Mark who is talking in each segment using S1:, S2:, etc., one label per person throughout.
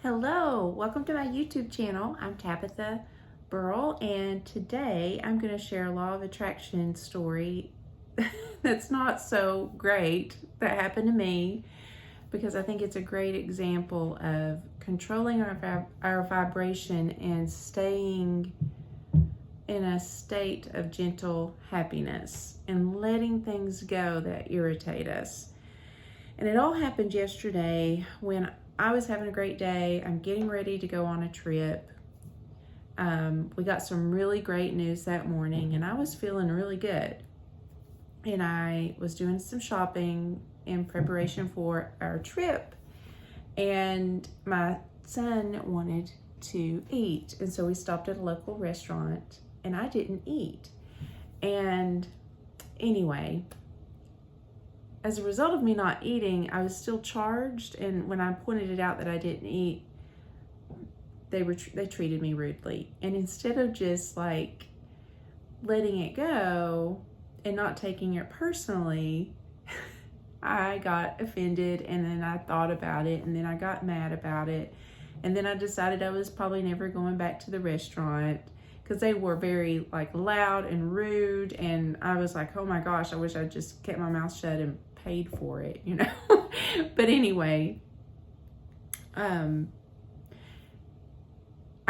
S1: Hello, welcome to my YouTube channel. I'm Tabitha Burrell, and today I'm going to share a law of attraction story that's not so great that happened to me, because I think it's a great example of controlling our vibration and staying in a state of gentle happiness and letting things go that irritate us. And it all happened yesterday when I was having a great day. I'm getting ready to go on a trip. We got some really great news that morning, and I was feeling really good. And I was doing some shopping in preparation for our trip, and my son wanted to eat. And so we stopped at a local restaurant, and I didn't eat. And anyway, as a result of me not eating, I was still charged, and when I pointed it out that I didn't eat, they treated me rudely. And instead of just like letting it go and not taking it personally, I got offended, and then I thought about it, and then I got mad about it, and then I decided I was probably never going back to the restaurant because they were very loud and rude, and I was like, oh my gosh, I wish I just kept my mouth shut and paid for it, But anyway, I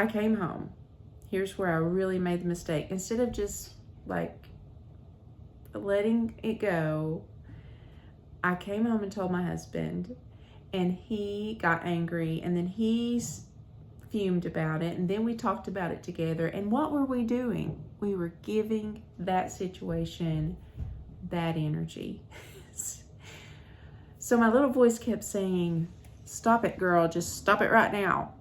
S1: came home. Here's where I really made the mistake. Instead of just letting it go, I came home and told my husband, and he got angry, and then he's fumed about it, and then we talked about it together. And what were we doing? We were giving that situation that energy. So my little voice kept saying, stop it, girl, just stop it right now,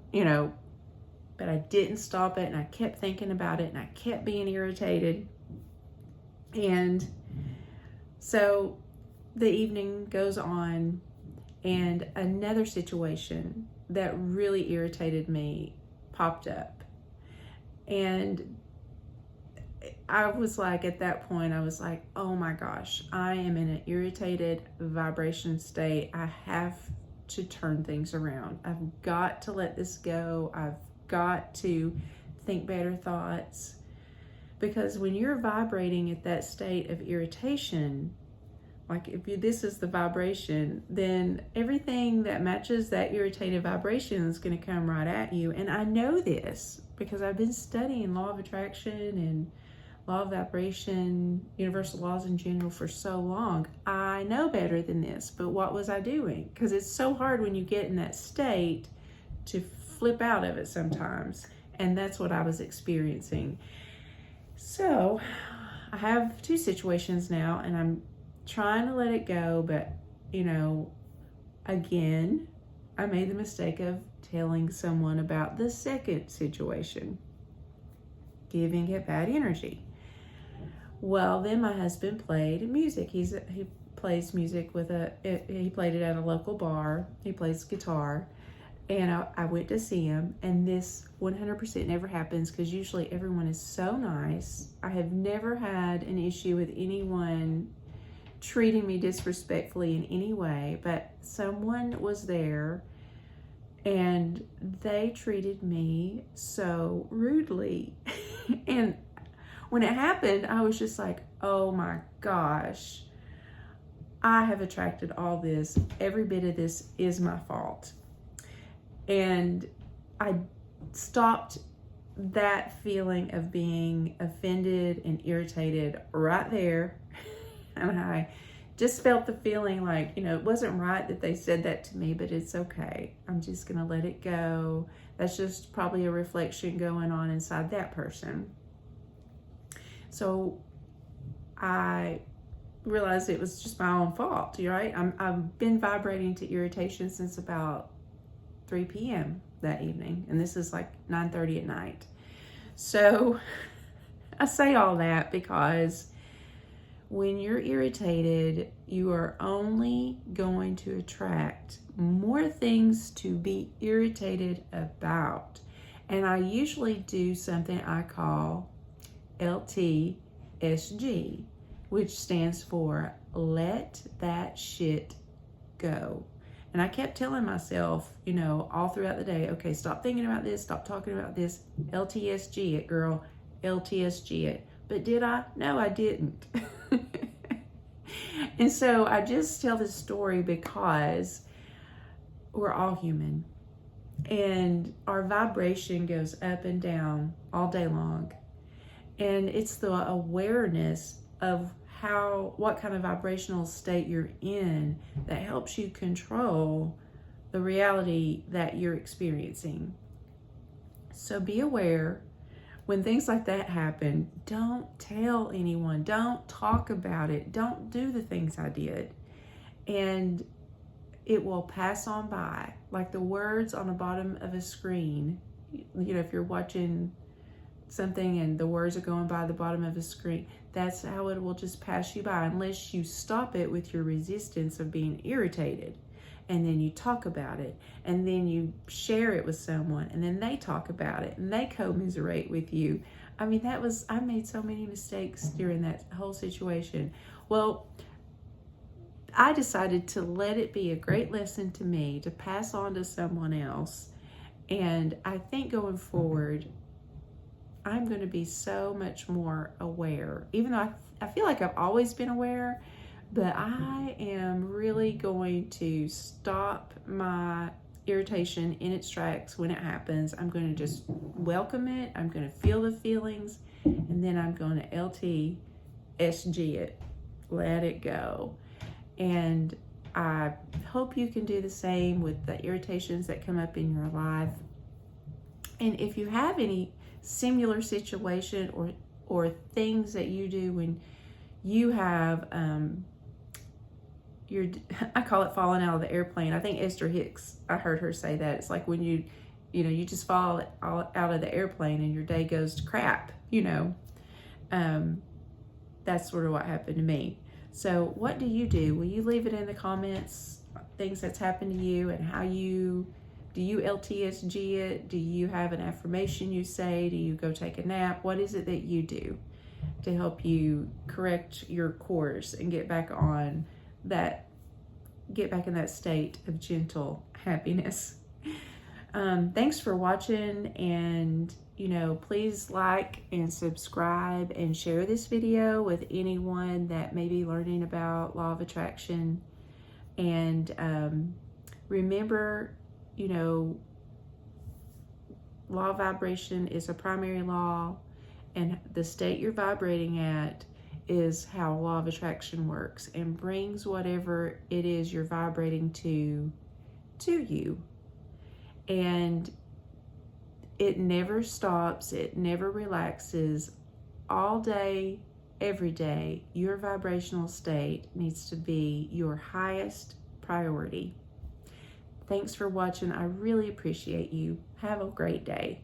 S1: but I didn't stop it, and I kept thinking about it, and I kept being irritated. And so the evening goes on, and another situation that really irritated me popped up. And I was like, at that point, I was like, oh my gosh, I am in an irritated vibration state. I have to turn things around. I've got to let this go. I've got to think better thoughts. Because when you're vibrating at that state of irritation, this is the vibration, then everything that matches that irritated vibration is going to come right at you. And I know this because I've been studying law of attraction and law of vibration, universal laws in general for so long. I know better than this, but what was I doing? Because it's so hard when you get in that state to flip out of it sometimes. And that's what I was experiencing. So I have two situations now, and I'm trying to let it go, but again, I made the mistake of telling someone about the second situation, giving it bad energy. Well, then my husband played music. He plays music he played it at a local bar. He plays guitar, and I went to see him, and this 100% never happens because usually everyone is so nice. I have never had an issue with anyone treating me disrespectfully in any way, but someone was there and they treated me so rudely. And when it happened, I was just like, oh my gosh, I have attracted all this. Every bit of this is my fault. And I stopped that feeling of being offended and irritated right there. And I just felt the feeling it wasn't right that they said that to me, but it's okay. I'm just going to let it go. That's just probably a reflection going on inside that person. So I realized it was just my own fault, right? I've been vibrating to irritation since about 3 p.m. that evening, and this is 9:30 at night. So I say all that because when you're irritated, you are only going to attract more things to be irritated about. And I usually do something I call LTSG, which stands for let that shit go. And I kept telling myself, all throughout the day, okay, stop thinking about this, stop talking about this, LTSG it, girl, LTSG it. But did I? No, I didn't. And so I just tell this story because we're all human. And our vibration goes up and down all day long. And it's the awareness of what kind of vibrational state you're in that helps you control the reality that you're experiencing. So be aware when things like that happen. Don't tell anyone. Don't talk about it. Don't do the things I did. And it will pass on by like the words on the bottom of a screen. If you're watching something and the words are going by the bottom of a screen, that's how it will just pass you by, unless you stop it with your resistance of being irritated. And then you talk about it, and then you share it with someone, and then they talk about it, and they commiserate with you. I mean, I made so many mistakes during that whole situation. Well, I decided to let it be a great lesson to me to pass on to someone else. And I think going forward, I'm going to be so much more aware, even though I feel like I've always been aware, but I am really going to stop my irritation in its tracks when it happens. I'm going to just welcome it. I'm going to feel the feelings, and then I'm going to LTSG it, let it go. And I hope you can do the same with the irritations that come up in your life. And if you have any similar situation or things that you do when you have I call it falling out of the airplane. I think Esther Hicks, I heard her say that. It's like when you just fall out of the airplane and your day goes to crap, that's sort of what happened to me. So what do you do? Will you leave it in the comments, things that's happened to you, and how do you LTSG it? Do you have an affirmation you say? Do you go take a nap? What is it that you do to help you correct your course and get back in that state of gentle happiness? Thanks for watching, and please like and subscribe and share this video with anyone that may be learning about law of attraction. And remember, law of vibration is a primary law, and the state you're vibrating at is how law of attraction works and brings whatever it is you're vibrating to you. And it never stops, it never relaxes. All day, every day, your vibrational state needs to be your highest priority. Thanks for watching. I really appreciate you. Have a great day.